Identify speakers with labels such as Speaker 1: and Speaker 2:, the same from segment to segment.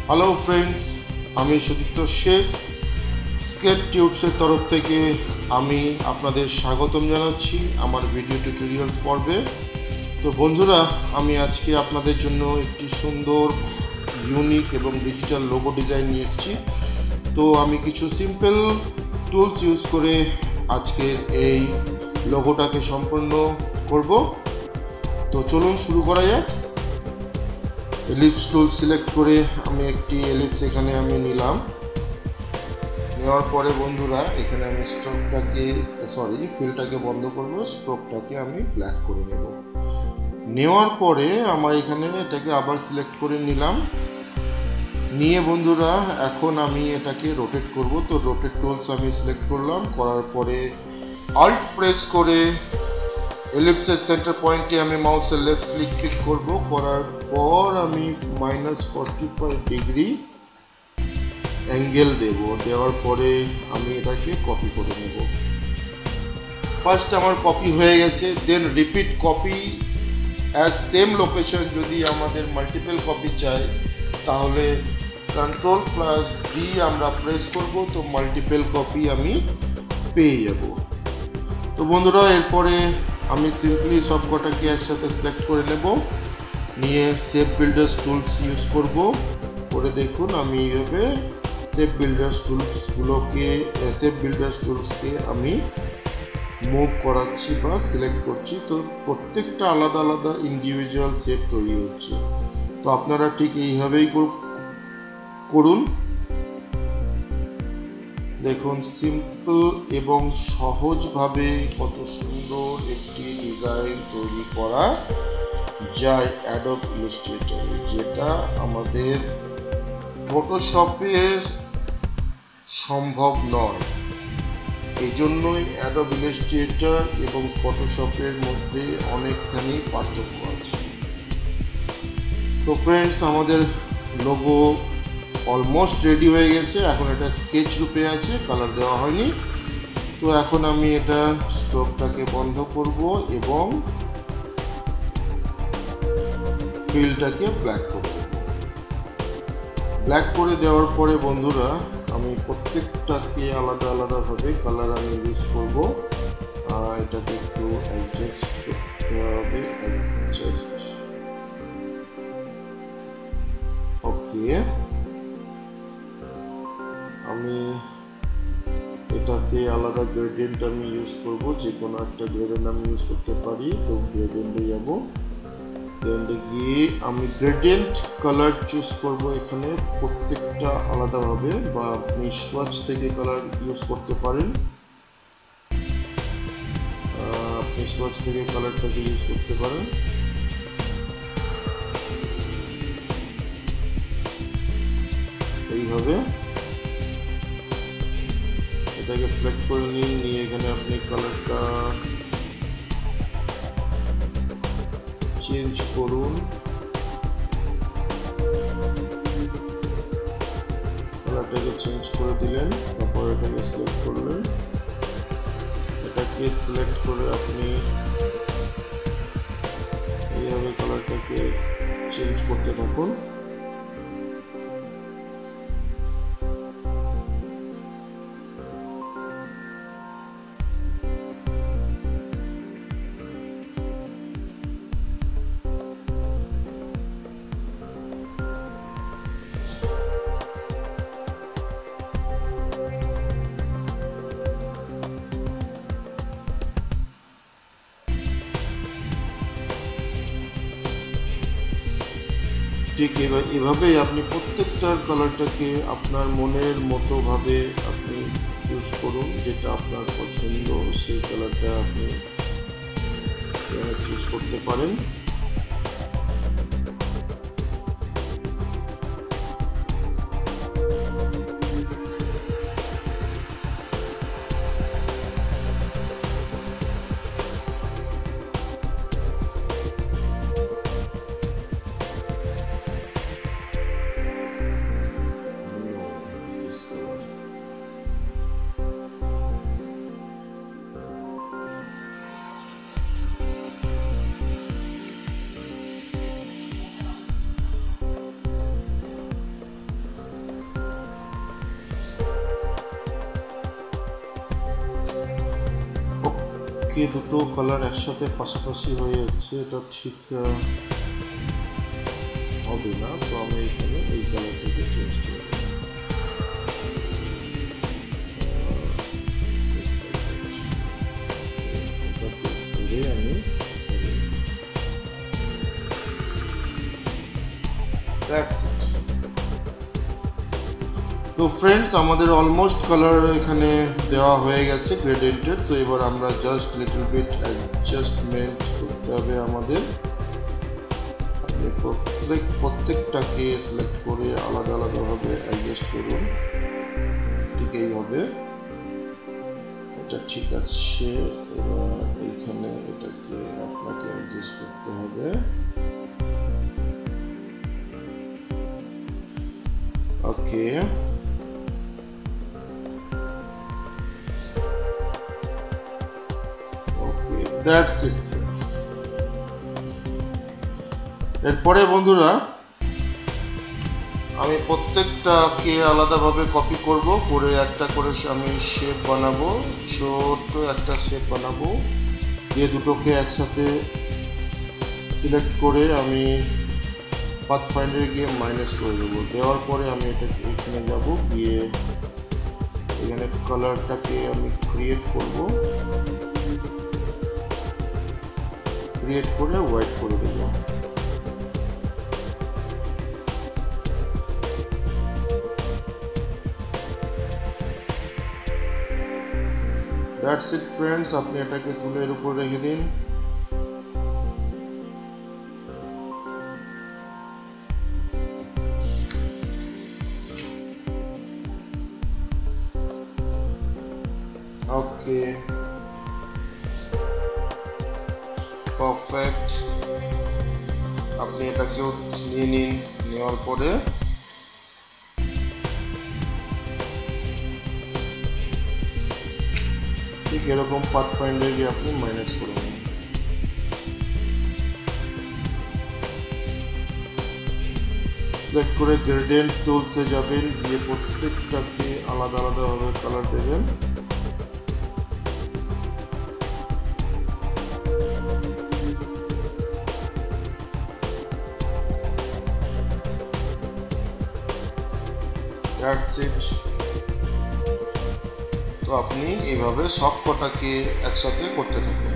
Speaker 1: Hello friends, আমি সুদীপ্ত শেখ স্কেট টিউটসের তরফ থেকে আমি আপনাদের স্বাগতম জানাচ্ছি আমার ভিডিও টিউটোরিয়ালস পর্বে। তো বন্ধুরা, আমি আজকে আপনাদের জন্য একটি সুন্দর ইউনিক এবং ডিজিটাল লোগো ডিজাইন নিয়ে এসেছি। তো আমি কিছু সিম্পল টুলস ইউজ করে আজকের এই লোগোটাকে সম্পন্ন করব। তো চলুন শুরু করা যাক। এলিপস টুল সিলেক্ট করে আমি একটি এলিপস এখানে আমি নিলাম। নেওয়ার পরে বন্ধুরা, এখানে আমি ফিলটাকে বন্ধ করব, স্ট্রোকটাকে আমি ব্ল্যাক করে নেব। নেওয়ার পরে আমার এখানে এটাকে আবার সিলেক্ট করে নিলাম। নিয়ে বন্ধুরা, এখন আমি এটাকে রোটেট করব। তো রোটেট টুলস আমি সিলেক্ট করলাম, করার পরে অল্ট প্রেস করে এলিপসের সেন্টার পয়েন্টে আমি মাউসের লেফট ক্লিক করব। করার পর আমি -45 ডিগ্রি অ্যাঙ্গেল দেব। দেওয়ার পরে আমি এটাকে কপি করে নেব। ফার্স্ট আমার কপি হয়ে গেছে। Then repeat copy as same location. যদি আমাদের মাল্টিপল কপি চাই তাহলে Ctrl+D আমরা প্রেস করব, তো মাল্টিপল কপি আমি পেয়ে যাব। তো বন্ধুরা, এরপরে আমি সিম্পলি সব কটাকে একসাথে সিলেক্ট করে নেব। নিয়ে শেপ বিল্ডার্স টুলস ইউজ করব। করে দেখুন, আমি এইভাবে শেপ বিল্ডার্স টুলসকে আমি মুভ করাচ্ছি বা সিলেক্ট করছি। তো প্রত্যেকটা আলাদা আলাদা ইন্ডিভিজুয়াল শেপ তৈরি হচ্ছে। তো আপনারা ঠিক এইভাবেই করুন। দেখুন, সিম্পল এবং সহজভাবে কত সুন্দর একটি ডিজাইন তৈরি করা যায় অ্যাডোব ইলাস্ট্রেটরে, যেটা আমাদের ফটোশপে সম্ভব নয়। এই জন্যই অ্যাডোব ইলাস্ট্রেটর এবং ফটোশপের মধ্যে অনেকখানি পার্থক্য আছে। তো ফ্রেন্ডস, আমাদের লোগো অলমোস্ট রেডি হয়ে গেছে। এখন এটা স্কেচ রূপে আছে, কালার দেওয়া হয়নি। তো এখন আমি এটা স্ট্রোকটাকে বন্ধ করব এবং ফিলটাকে ব্ল্যাক করে দেব। ব্ল্যাক করে দেওয়ার পরে বন্ধুরা, আমি প্রত্যেকটাকে আলাদা আলাদাভাবে কালার আমি ইউজ করব। এটাকে একটু অ্যাডজাস্ট করতে হবে। ওকে, আমি এটাতে আলাদা গ্রেডিয়েন্ট আমি ইউজ করব। যে কোনো একটা গ্রেডিয়েন্ট আমি ইউজ করতে পারি। তো গ্রেডিয়েন্টে যাব, গ্রেডিয়েন্টে গিয়ে আমি গ্রেডিয়েন্ট কালার চুজ করব। এখানে প্রত্যেকটা আলাদাভাবে, বা আপনি সোয়াচ থেকে কালার ইউজ করতে পারেন। আপনি সোয়াচ থেকে কালারটাকে ইউজ করতে পারেন। এইভাবে এটাকে সিলেক্ট করে নিন। নিয়ে এখানে আপনি কালারটা চেঞ্জ করুন। কালারটাকে চেঞ্জ করে দিলেন। তারপর এটাকে সিলেক্ট করলেন। এটাকে সিলেক্ট করে আপনি এইভাবে কালারটাকে চেঞ্জ করতে থাকুন। ঠিক এভাবেই আপনি প্রত্যেকটার কালারটাকে আপনার মনের মতো ভাবে আপনি চুজ করুন। যেটা আপনার পছন্দ সেই কালারটা আপনি চুজ করতে পারেন। ওকে, দুটো কালার একসাথে পাশাপাশি হয়ে যাচ্ছে, এটা ঠিক হবে না। তো আমি এখানে এই কালারটাকে চেঞ্জ করব। আমি তো ফ্রেন্ডস, আমাদের অলমোস্ট কালার এখানে দেওয়া হয়ে গেছে গ্রেডিয়েন্টের। তো এবার আমরা জাস্ট লিটল বিট অ্যাডজাস্টমেন্ট করতে হবে আমাদের। আপনি প্রত্যেকটাকে সিলেক্ট করে আলাদা আলাদাভাবে অ্যাডজাস্ট করুন, ঠিক এইভাবে। এটা ঠিক আছে। এবার এইখানে এটাকে আপনাকে অ্যাডজাস্ট করতে হবে। ওকে, দ্যাটস ইট। এরপরে বন্ধুরা, আমি প্রত্যেকটাকে আলাদাভাবে কপি করব, করে একটা করে আমি শেপ বানাবো, ছোট একটা শেপ বানাবো। দিয়ে দুটোকে একসাথে সিলেক্ট করে আমি পাথফাইন্ডারে গিয়ে মাইনাস করে দেবো। দেওয়ার পরে আমি এটাকে এখানে যাব, গিয়ে এখানে কালারটাকে আমি ক্রিয়েট করব, ক্রিয়েট করে হোয়াইট করে দেবো। দ্যাটস ইট ফ্রেন্ডস, আপনি এটাকে তুলে এর উপর রেখে দিন। ওকে, পারফেক্ট। আপনি এটাকেও নিয়ে নিন। নেওয়ার পরে ঠিক এরকম পাথফাইন্ডারে গিয়ে আপনি মাইনাস করে নিন। সিলেক্ট করে গ্রেডিয়েন্ট টুলসে যাবেন, গিয়ে প্রত্যেকটাকে আলাদা আলাদাভাবে কালার দেবেন। That's it. তো আপনি এইভাবে সব কটাকে একসাথে করতে থাকুন।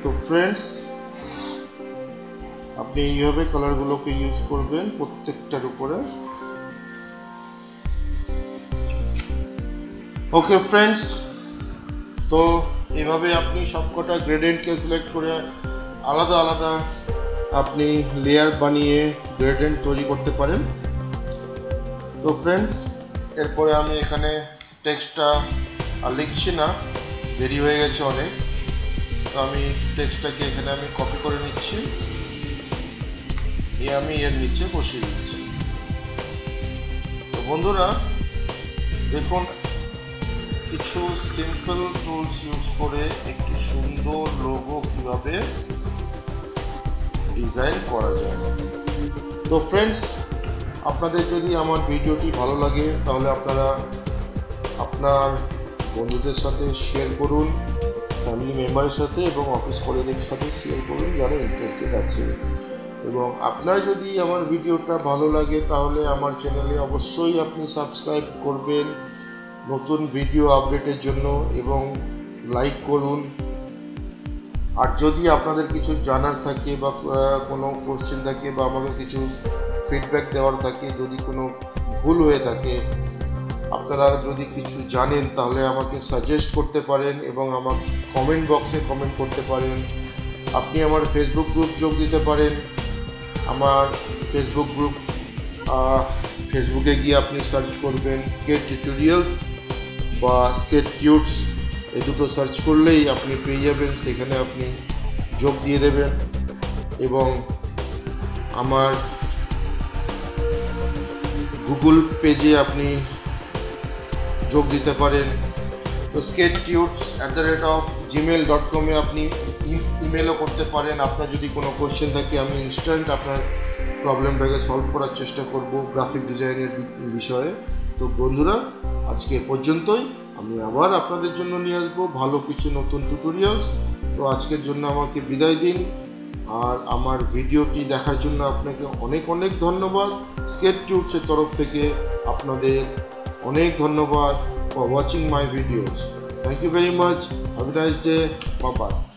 Speaker 1: তো ফ্রেন্ডস, আপনি এইভাবে কালারগুলোকে ইউজ করবেন প্রত্যেকটার উপরে। ওকে ফ্রেন্ডস, তো এভাবে আপনি সবকটা গ্রেডিয়েন্টকে সিলেক্ট করে আলাদা আলাদা আপনি লেয়ার বানিয়ে গ্রেডিয়েন্ট তৈরি করতে পারেন। তো ফ্রেন্ডস, এরপরে আমি এখানে টেক্সটটা আর লিখছি না, দেরি হয়ে গেছে অনেক। তো আমি টেক্সটটাকে এখানে আমি কপি করে নিচ্ছি, আমি এর নিচে বসিয়ে দিচ্ছি। তো বন্ধুরা দেখুন, কিছু সিম্পল টুলস ইউজ করে একটি সুন্দর লোগো কিভাবে ডিজাইন করা যায়। তো ফ্রেন্ডস, আপনাদের যদি আমার ভিডিওটি ভালো লাগে তাহলে আপনারা আপনার বন্ধুদের সাথে শেয়ার করুন, ফ্যামিলি মেম্বারের সাথে এবং অফিস কলিগদের সাথে শেয়ার করুন যারা ইন্টারেস্টেড আছে। এবং আপনার যদি আমার ভিডিওটা ভালো লাগে তাহলে আমার চ্যানেলে অবশ্যই আপনি সাবস্ক্রাইব করবেন নতুন ভিডিও আপডেটের জন্য, এবং লাইক করুন। আর যদি আপনাদের কিছু জানার থাকে বা কোনো কোশ্চেন থাকে বা আমাকে কিছু ফিডব্যাক দেওয়ার থাকে, যদি কোনো ভুল হয়ে থাকে, আপনারা যদি কিছু জানেন তাহলে আমাকে সাজেস্ট করতে পারেন এবং আমার কমেন্ট বক্সে কমেন্ট করতে পারেন। আপনি আমার ফেসবুক গ্রুপ যোগ দিতে পারেন। আমার ফেসবুক গ্রুপ, ফেসবুকে গিয়ে আপনি সার্চ করবেন স্কেট টিউটোরিয়ালস বা স্কেট টিউটস, এই দুটো সার্চ করলেই আপনি পেয়ে যাবেন। সেখানে আপনি যোগ দিয়ে দেবেন এবং আমার গুগল পেজে আপনি যোগ দিতে পারেন। তো skettuts@gmail.com এ আপনি ইমেলও করতে পারেন। আপনার যদি কোনো কোশ্চেন থাকে আমি ইনস্ট্যান্ট আপনার প্রবলেমটাকে সলভ করার চেষ্টা করব গ্রাফিক ডিজাইনের বিষয়ে। তো বন্ধুরা, আজকে পর্যন্তই। আমি আবার আপনাদের জন্য নিয়ে আসবো ভালো কিছু নতুন টিউটোরিয়ালস। তো আজকের জন্য আমাকে বিদায় দিন। আর আমার ভিডিওটি দেখার জন্য আপনাকে অনেক অনেক ধন্যবাদ। স্কেট টিউটসের তরফ থেকে আপনাদের অনেক ধন্যবাদ for watching my videos. Thank you very much. Have a nice day. Bye bye.